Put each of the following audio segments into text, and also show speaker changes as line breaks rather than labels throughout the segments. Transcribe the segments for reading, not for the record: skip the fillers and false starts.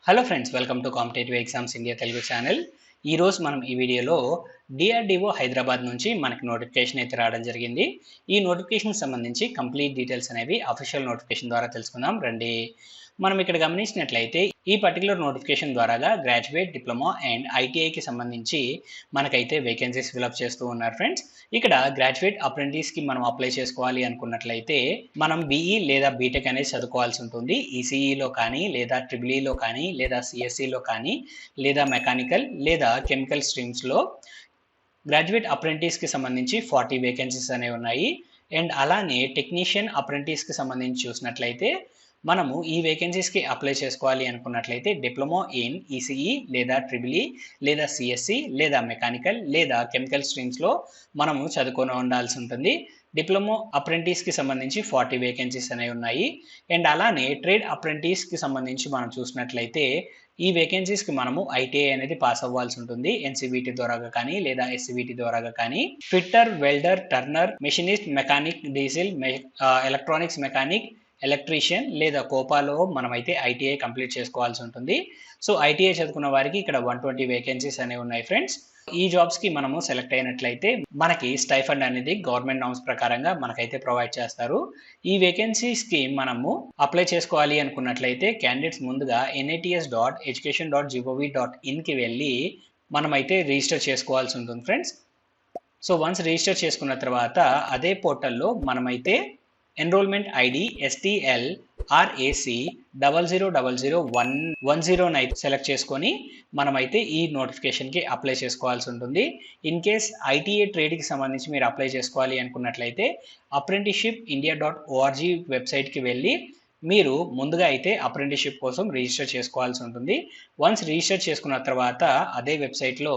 Hello friends, welcome to competitive exams India Telugu channel. ఈరోజు మనం ఈ వీడియోలో డిఆర్డిఓ హైదరాబాద్ నుంచి మనకి నోటిఫికేషన్ అయితే రావడం జరిగింది. ఈ నోటిఫికేషన్ సంబంధించి కంప్లీట్ డీటెయిల్స్ అనేవి అఫీషియల్ నోటిఫికేషన్ ద్వారా తెలుసుకుందాం రండి. మనం ఇక్కడ గమనించినట్లయితే ఈ పర్టికులర్ నోటిఫికేషన్ ద్వారాగా గ్రాడ్యుయేట్, డిప్లొమా అండ్ ఐటీఐకి సంబంధించి మనకైతే వేకెన్సీస్ ఫిలప్ చేస్తూ ఉన్నారు ఫ్రెండ్స్. ఇక్కడ గ్రాడ్యుయేట్ అప్రెంటిస్కి మనం అప్లై చేసుకోవాలి అనుకున్నట్లయితే మనం బీఈ లేదా బీటెక్ అనేది చదువుకోవాల్సి ఉంటుంది. ఈసీఈలో కానీ లేదా ట్రిపుల్ఈలో కానీ లేదా సిఎస్సిలో కానీ లేదా మెకానికల్ లేదా కెమికల్ స్ట్రీమ్స్లో గ్రాడ్యుయేట్ అప్రెంటిస్కి సంబంధించి 40 వేకెన్సీస్ అనేవి ఉన్నాయి. అండ్ అలానే టెక్నీషియన్ అప్రెంటిస్కి సంబంధించి చూసినట్లయితే మనము ఈ వేకెన్సీస్కి అప్లై చేసుకోవాలి అనుకున్నట్లయితే డిప్లొమా ఇన్ ఈసీఈ లేదా ట్రిపుల్ఈ లేదా సిఎస్సి లేదా మెకానికల్ లేదా కెమికల్ స్ట్రీమ్స్లో మనము చదువుకొని ఉండాల్సి ఉంటుంది. డిప్లొమా అప్రెంటిస్కి సంబంధించి 40 వేకెన్సీస్ అనేవి ఉన్నాయి. అండ్ అలానే ట్రేడ్ అప్రెంటిస్కి సంబంధించి మనం చూసినట్లయితే ఈ వేకెన్సీస్కి మనము ఐటీఐ అనేది పాస్ అవ్వాల్సి ఉంటుంది. ఎన్సీబీటీ ద్వారాగా కానీ లేదా ఎస్సీబీటీ ద్వారాగా కానీ. Fitter, welder, Turner, machinist, mechanic, diesel, electronics mechanic, electrician లేదా కోపాలో మనమైతే ఐటీఐ కంప్లీట్ చేసుకోవాల్సి ఉంటుంది. సో ఐటీఐ చదువుకున్న వారికి ఇక్కడ 120 వేకెన్సీస్ అనేవి ఉన్నాయి ఫ్రెండ్స్. ఈ జాబ్స్కి మనము సెలెక్ట్ అయినట్లయితే మనకి స్టైఫండ్ అనేది గవర్నమెంట్ నామ్స్ ప్రకారంగా మనకైతే ప్రొవైడ్ చేస్తారు. ఈ వేకెన్సీస్కి మనము అప్లై చేసుకోవాలి అనుకున్నట్లయితే క్యాండిడేట్స్ ముందుగా nats.education.gov.in వెళ్ళి మనమైతే రిజిస్టర్ చేసుకోవాల్సి ఉంటుంది ఫ్రెండ్స్. సో వన్స్ రిజిస్టర్ చేసుకున్న తర్వాత అదే పోర్టల్లో మనమైతే enrolment ID STL RAC 00001109 select చేసుకొని మనమైతే ఈ నోటిఫికేషన్కి అప్లై చేసుకోవాల్సి ఉంటుంది. ఇన్ కేస్ ఐటీఏ ట్రేడ్కి సంబంధించి మీరు అప్లై చేసుకోవాలి అనుకున్నట్లయితే apprenticeshipindia.org వెబ్సైట్కి వెళ్ళి మీరు ముందుగా అయితే అప్రెంటిస్షిప్ కోసం రిజిస్టర్ చేసుకోవాల్సి ఉంటుంది. వన్స్ రిజిస్టర్ చేసుకున్న తర్వాత అదే వెబ్సైట్లో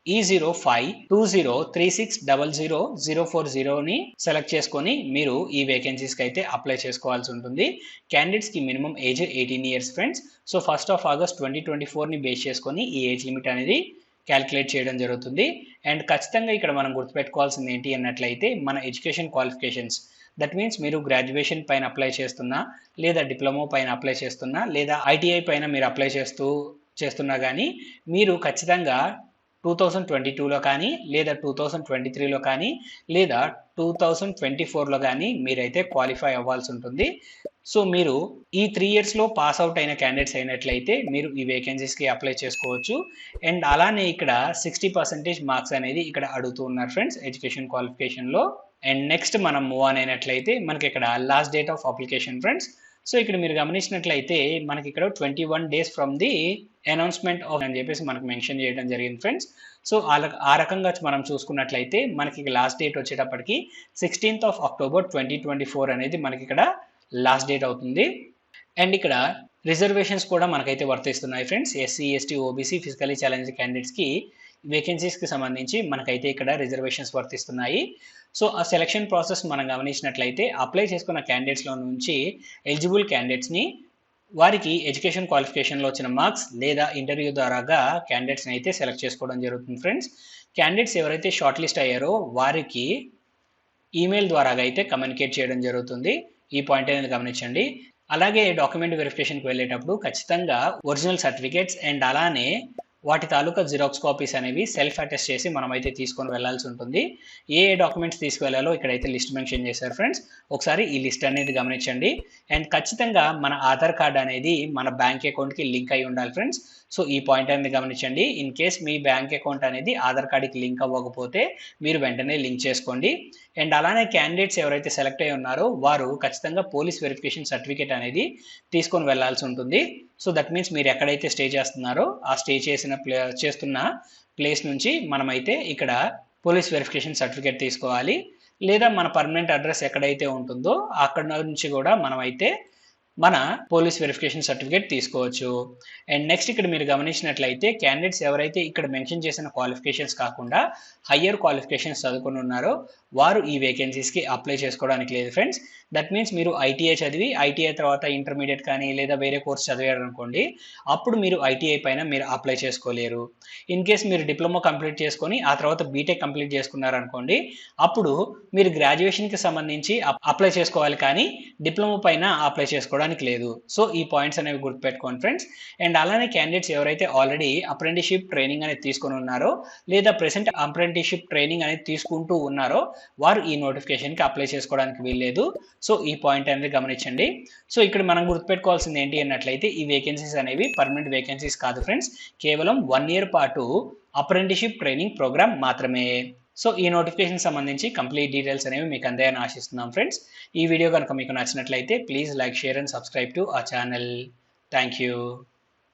E052036000040ని సెలెక్ట్ చేసుకొని మీరు ఈ వేకెన్సీస్కి అయితే అప్లై చేసుకోవాల్సి ఉంటుంది. క్యాండిడేట్స్కి minimum age 18 years friends. So 1st of August 2024ని బేస్ చేసుకొని ఈ ఏజ్ లిమిట్ అనేది క్యాలిక్యులేట్ చేయడం జరుగుతుంది. అండ్ ఖచ్చితంగా ఇక్కడ మనం గుర్తుపెట్టుకోవాల్సింది ఏంటి అన్నట్లయితే మన ఎడ్యుకేషన్ క్వాలిఫికేషన్స్. దట్ మీన్స్ మీరు గ్రాడ్యుయేషన్ పైన అప్లై చేస్తున్నా లేదా డిప్లొమా పైన అప్లై చేస్తున్నా లేదా ఐటీఐ పైన మీరు అప్లై చేస్తున్నా కానీ మీరు ఖచ్చితంగా 2022లో కానీ లేదా 2023లో కానీ లేదా 2024లో కానీ మీరైతే క్వాలిఫై అవ్వాల్సి ఉంటుంది. సో మీరు ఈ 3 ఇయర్స్లో పాస్ అవుట్ అయిన క్యాండిడేట్స్ అయినట్లయితే మీరు ఈ వేకెన్సీస్కి అప్లై చేసుకోవచ్చు. అండ్ అలానే ఇక్కడ 60% మార్క్స్ అనేది ఇక్కడ అడుగుతూ ఉన్నారు ఫ్రెండ్స్ ఎడ్యుకేషన్ క్వాలిఫికేషన్లో. అండ్ నెక్స్ట్ మనం మూవ్ ఆన్ అయినట్లయితే మనకి ఇక్కడ last date of application friends. So ఇక్కడ మీరు గమనించినట్లయితే మనకి ఇక్కడ 21 days from the announcement of అని చెప్పేసి మనకు మెన్షన్ చేయడం జరిగింది ఫ్రెండ్స్. సో ఆ రకంగా మనం చూసుకున్నట్లయితే మనకి లాస్ట్ డేట్ వచ్చేటప్పటికి 16th of October 2024 అనేది మనకి ఇక్కడ లాస్ట్ డేట్ అవుతుంది. అండ్ ఇక్కడ రిజర్వేషన్స్ కూడా మనకైతే వర్తిస్తున్నాయి friends. SC, ST, OBC, physically challenged క్యాండిడేట్స్కి వేకెన్సీస్కి సంబంధించి మనకైతే ఇక్కడ రిజర్వేషన్స్ వర్తిస్తున్నాయి. సో ఆ సెలక్షన్ ప్రాసెస్ మనం గమనించినట్లయితే అప్లై చేసుకున్న క్యాండిడేట్స్లో నుంచి ఎలిజిబుల్ క్యాండిడేట్స్ని వారికి ఎడ్యుకేషన్ క్వాలిఫికేషన్లో వచ్చిన మార్క్స్ లేదా ఇంటర్వ్యూ ద్వారాగా క్యాండిడేట్స్ని అయితే సెలెక్ట్ చేసుకోవడం జరుగుతుంది ఫ్రెండ్స్. క్యాండిడేట్స్ ఎవరైతే షార్ట్ లిస్ట్ అయ్యారో వారికి ఈమెయిల్ ద్వారాగా అయితే కమ్యూనికేట్ చేయడం జరుగుతుంది. ఈ పాయింట్ అనేది గమనించండి. అలాగే డాక్యుమెంట్ వెరిఫికేషన్కి వెళ్ళేటప్పుడు ఖచ్చితంగా ఒరిజినల్ సర్టిఫికేట్స్ అండ్ అలానే వాటి తాలూకా జిరాక్స్ కాపీస్ అనేవి సెల్ఫ్ అటెస్ట్ చేసి మనమైతే తీసుకొని వెళ్లాల్సి ఉంటుంది. ఏ డాక్యుమెంట్స్ తీసుకువెళ్లాలో ఇక్కడైతే లిస్ట్ మెన్షన్ చేశారు ఫ్రెండ్స్. ఒకసారి ఈ లిస్ట్ అనేది గమనించండి. అండ్ ఖచ్చితంగా మన ఆధార్ కార్డ్ అనేది మన బ్యాంక్ అకౌంట్కి లింక్ అయి ఉండాలి ఫ్రెండ్స్. సో ఈ పాయింట్ అనేది గమనించండి. In case me bank account అనేది ఆధార్ కార్డ్కి లింక్ అవ్వకపోతే మీరు వెంటనే లింక్ చేసుకోండి. అండ్ అలానే క్యాండిడేట్స్ ఎవరైతే సెలెక్ట్ అయి ఉన్నారో వారు ఖచ్చితంగా పోలీస్ వెరిఫికేషన్ సర్టిఫికేట్ అనేది తీసుకొని వెళ్లాల్సి ఉంటుంది. సో దట్ మీన్స్ మీరు ఎక్కడైతే స్టే చేస్తున్నారో ఆ స్టే చేస్తున్న ప్లేస్ నుంచి మనమైతే ఇక్కడ పోలీస్ వెరిఫికేషన్ సర్టిఫికేట్ తీసుకోవాలి. లేదా మన పర్మనెంట్ అడ్రస్ ఎక్కడైతే ఉంటుందో అక్కడ నుంచి కూడా మనమైతే మన పోలీస్ వెరిఫికేషన్ సర్టిఫికేట్ తీసుకోవచ్చు. అండ్ నెక్స్ట్ ఇక్కడ మీరు గమనించినట్లయితే క్యాండిడేట్స్ ఎవరైతే ఇక్కడ మెన్షన్ చేసిన క్వాలిఫికేషన్స్ కాకుండా హయ్యర్ క్వాలిఫికేషన్స్ చదువుకుని ఉన్నారో వారు ఈ వేకెన్సీస్కి అప్లై చేసుకోవడానికి లేదు ఫ్రెండ్స్. దట్ మీన్స్ మీరు ఐటీఐ చదివి ఐటీఐ తర్వాత ఇంటర్మీడియట్ కానీ లేదా వేరే కోర్స్ చదివారు అనుకోండి, అప్పుడు మీరు ఐటీఐ పైన మీరు అప్లై చేసుకోలేరు. ఇన్ కేస్ మీరు డిప్లొమా కంప్లీట్ చేసుకొని ఆ తర్వాత బీటెక్ కంప్లీట్ చేసుకున్నారనుకోండి, అప్పుడు మీరు గ్రాడ్యుయేషన్కి సంబంధించి అప్లై చేసుకోవాలి కానీ డిప్లొమా పైన అప్లై చేసుకోవడానికి లేదు. సో ఈ పాయింట్స్ అనేవి గుర్తుపెట్టుకోండి ఫ్రెండ్స్. అండ్ అలానే క్యాండిడేట్స్ ఎవరైతే ఆల్రెడీ అప్రెంటిస్షిప్ ట్రైనింగ్ అనేది తీసుకొని ఉన్నారో లేదా ప్రెసెంట్ అప్రెంటిస్షిప్ ట్రైనింగ్ అనేది తీసుకుంటూ ఉన్నారో వారు ఈ నోటిఫికేషన్కి అప్లై చేసుకోవడానికి వీల్లేదు. సో ఈ పాయింట్ అనేది గమనించండి. సో ఇక్కడ మనం గుర్తుపెట్టుకోవాల్సింది ఏంటి అన్నట్లయితే ఈ వేకెన్సీస్ అనేవి పర్మనెంట్ వేకెన్సీస్ కాదు ఫ్రెండ్స్, కేవలం 1 year పాటు అప్రెంటిస్షిప్ ట్రైనింగ్ ప్రోగ్రామ్ మాత్రమే. సో ఈ నోటిఫికేషన్ సంబంధించి కంప్లీట్ డీటెయిల్స్ అనేవి మీకు అందాయని ఆశిస్తున్నాం ఫ్రెండ్స్. ఈ వీడియో కనుక మీకు నచ్చినట్లయితే please like, share and subscribe to our channel. Thank you.